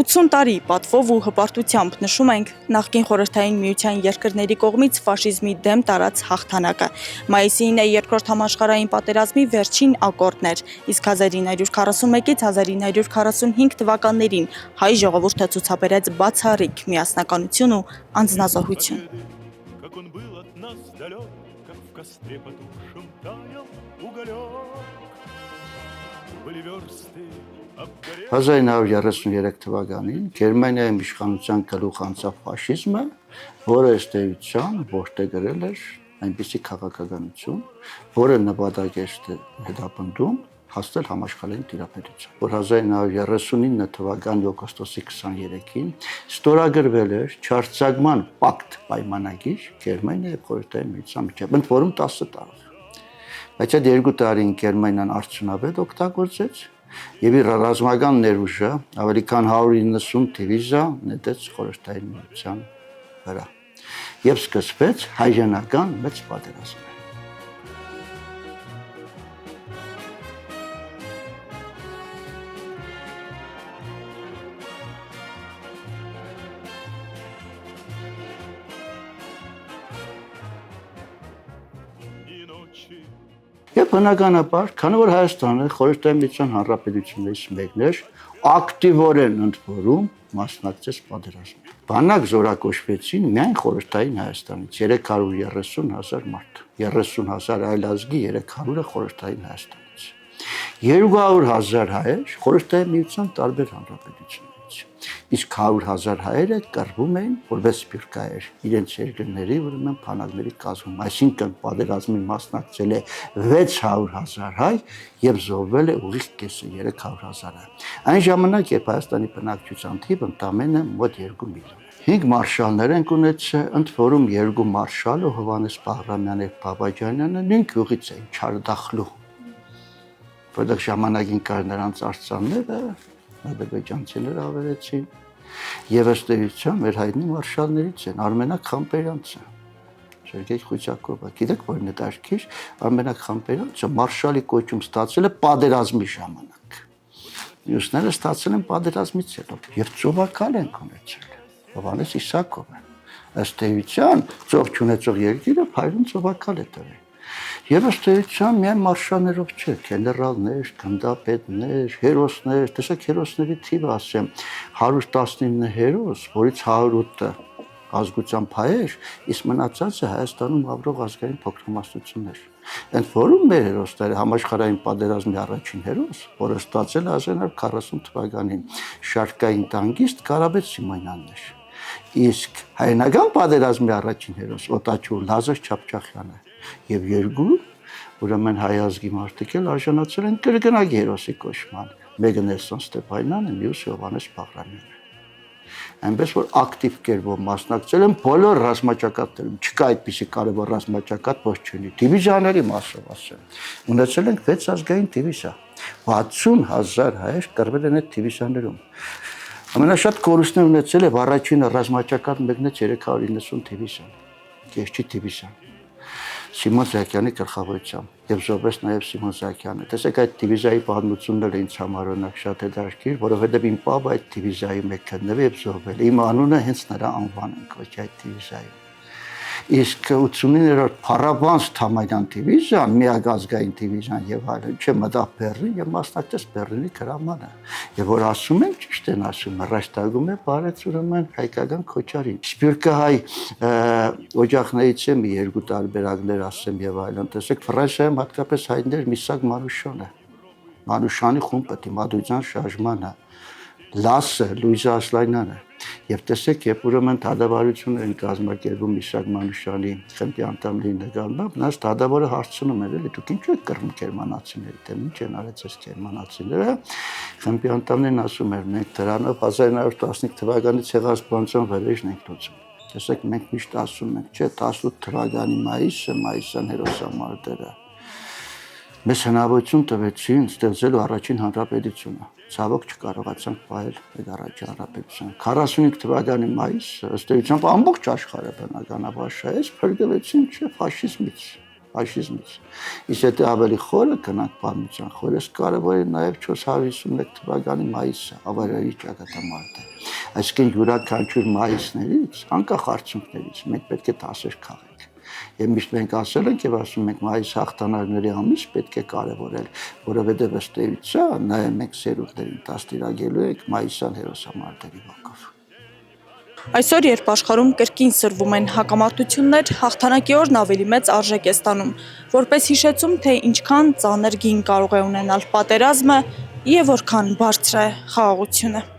80 տարի պատվով ու հպարտությամբ նշում ենք նախկին Խորհրդային Միության երկրների կողմից ֆաշիզմի դեմ տարած հաղթանակը։ Մայիսի 9-ի երկրորդ համաշխարհային պատերազմի վերջին ակորդն էր, իսկ 1941-ից 1945 թվականներին հայ ժողովուրդը ցուցաբերեց բացառիկ միասնականություն ու անձնազոհություն։ 1933 թվականին Գերմանիայում իշխանության գլուխ անցավ ֆաշիզմը, որը ըստ էության որդեգրել էր այնպիսի քաղաքականություն, որը նպատակ էր հետապնդում հասնել համաշխարհային տիրապետության, որ 1939 թվականի օգոստոսի 23-ին ստորագրվել էր չարձակման պակտ պայմանագիր Գերմանիայի եւ Խորհրդային Միության միջեւ, ընդ որում 10 տարի։ Բայց այդ 2 տարին Գերմանիան արդյունավետ օգտագործեց եւ իր ռազմական ներուժը ավելի քան 190 դիվիզիա նետեց Խորհրդային Միության վրա եւ սկսվեց հայրենական մեծ պատերազմը։ Եվ բնականաբար, քանի որ Հայաստանը Խորհրդային Միության հանրապետություններից մեկն էր, ակտիվորեն ընդ որում մասնակցեց պատերազմին։ Բանակ զորակոչվեցին միայն Խորհրդային Հայաստանից 330,000 մարդ, 30,000 այլ ազգի 300-ը Խորհրդային Հայաստանից, 200,000 հայեր Խորհրդային Միության տարբեր հանրապետություններից, իսկ 100,000 հայերը կռվում էին որպես սփյուռքահայեր իրենց երկրների ուրեմն բանակների կազմում, այսինքն պատերազմին մասնակցել է 600,000 հայ եւ զոհվել է ուղիղ կեսը 300,000-ը։ Այն ժամանակ, երբ Հայաստանի բնակչության թիվը ընդամենը մոտ 2 միլիոն էր։ 5 մարշալներ են ունեցել, ընդ որում 2 մարշալը Հովհաննես Բաղրամյանն եւ Բաբաջանյանը նույն գյուղից էին, Չարդախլու, որտեղ ժամանակին կար նրանց արձանները, ադրբեջանցիները ավերեցին, եւ ըստ էության մեր հայտնի մարշալներից են Արմենակ Խամպերանցը, Սերգեյ Խուչակովը, գիտեք որ նկարիչ Արմենակ Խամպերանցը մարշալի կոչում ստացել է պատերազմի ժամանակ, մյուսները ստացել են պատերազմից հետո եւ ծովակալ են ունեցել, Հովհաննես Իսակովը, ըստ էության ծով չունեցող երկիրը հայրեն ծովակալ է տվել։ Եվ ըստ էության միայն մարշալներով չէ, գեներալներ, գնդապետներ, հերոսներ, տեսեք հերոսների թիվը ասեմ 119 հերոս, որից 108-ը ազգությամբ հայեր, իսկ մնացածը Հայաստանում ապրող ազգային փոքրամասնություններ։ Ընդ որում մեր հերոսները համաշխարհային պատերազմի առաջին հերոս, որը ստացել է 1940 թվականին շարքային տանկիստ Կարապետ Սիմոնյանն էր, իսկ հայնական պատերազմի առաջին հերոս Օտաչու Լազար Չապչախյանը եւ երկու ուրեմն հայ ազգի մարդիկ էլ արժանացել են կրկնակի հերոսի կոչման, մեկը Նելսոն Ստեփանյանն է, մյուսը Հովհաննես Բաղրամյանը։ Այնպես որ ակտիվ կերպով մասնակցել են բոլոր ռազմաճակատներում, չկա այդպիսի կարևոր ռազմաճակատ, ոչ չունի։ Դիվիզիաների մասով ասեմ, ունեցել ենք 6 ազգային դիվիզիա, 60,000 հայեր կռվել են այդ դիվիզիաներում։ Ամենաշատ կորուստներ ունեցել է առաջին ռազմաճակատ մեկն է 390 դիվիզիան, Կեղճի դիվիզիան։ Սիմոն Զաքյանի գլխավորությամբ եւ զոհվեց նաեւ Սիմոն Զաքյանը։ Տեսեք այդ դիվիզիայի պատմությունն ինձ համար օրինակ շատ հետաքրքիր, որովհետեւ իմ պապը այդ դիվիզիայի մեջ գտնվել եւ զոհվել։ Իմ անունը հենց նրա անվան են կոչի այդ դիվիզիայի։ Իսկ 89-րդ Փարավանց Թամանյան դիվիզիան, միակ ազգային դիվիզիան եւ այլն, չմտավ Բեռլին եւ մասնակցեց Բեռլինի գրավմանը։ Եվ որ ասում են, ճիշտ են ասում, հրաշտակում է բարեց ուրեմն հայկական քոչարին։ Սփյուռքահայ օջախներից է մի երկու տարբերակներ ասեմ եւ այլն։ Տեսեք Ֆրանսիայում հատկապես հայտնի էր Միսակ Մանուշյանը, Մանուշյանի խումբը, Դիմադրության շարժմանը, Լասը, Լուիզա Ասլանյանը։ Եվ տեսեք, երբ ուրեմն դատավարություն են կազմակերպում Միսակ Մանուշյանի խմբի անդամների նկատմամբ, նրանց դատավորը հարցնում էր, էլի դուք ինչու եք կռվում գերմանացիների դեմ, ինչ են արել այս գերմանացիները։ Խմբի անդամներն ասում են, մենք դրանով 1915 թվականից եղած բանջան վրեժն ենք լուծում։ Տեսեք, մենք միշտ ասում ենք, չէ, 18 թվականի մայիսյան հերոսամարտերը մեզ հնարավորություն տվեցին ստեղծելու առաջին հանրապետությունը։ Ցավոք չկարողացանք պահել այդ առաջին հանրապետությունը։ 45 թվականի մայիսը ըստ էության ամբողջ աշխարհը բնականաբար շահեց, փրկվեցին չէ ֆաշիզմից։ ֆաշիզմից։ Իսկ եթե ավելի խորը գնանք պատմության խորը, կարևոր է նաև 451 թվականի մայիսը, ավարայի ճակատամարտը։ Այսինքն յուրաքանչյուր մայիսներից, անկախ արդյունքներից, մենք պետք է դասեր քաղենք։ Եվ միշտ մենք ասել ենք եւ ասում ենք մայիս հաղթանարների ամիս պետք է կարևորել, որովհետեւ ըստ էության նաեւ մենք սերունդներին դաստիարակելու ենք մայիսյան հերոսամարտերի ոգով։ Այսօր, երբ աշխարհում կրկին սրվում են հակամարտություններ, հաղթանակի օրն ավելի մեծ արժեք է ստանում, որպես հիշեցում, թե ինչքան ծանր գին կարող է ունենալ պատերազմը եւ որքան բարձր է խաղաղությունը։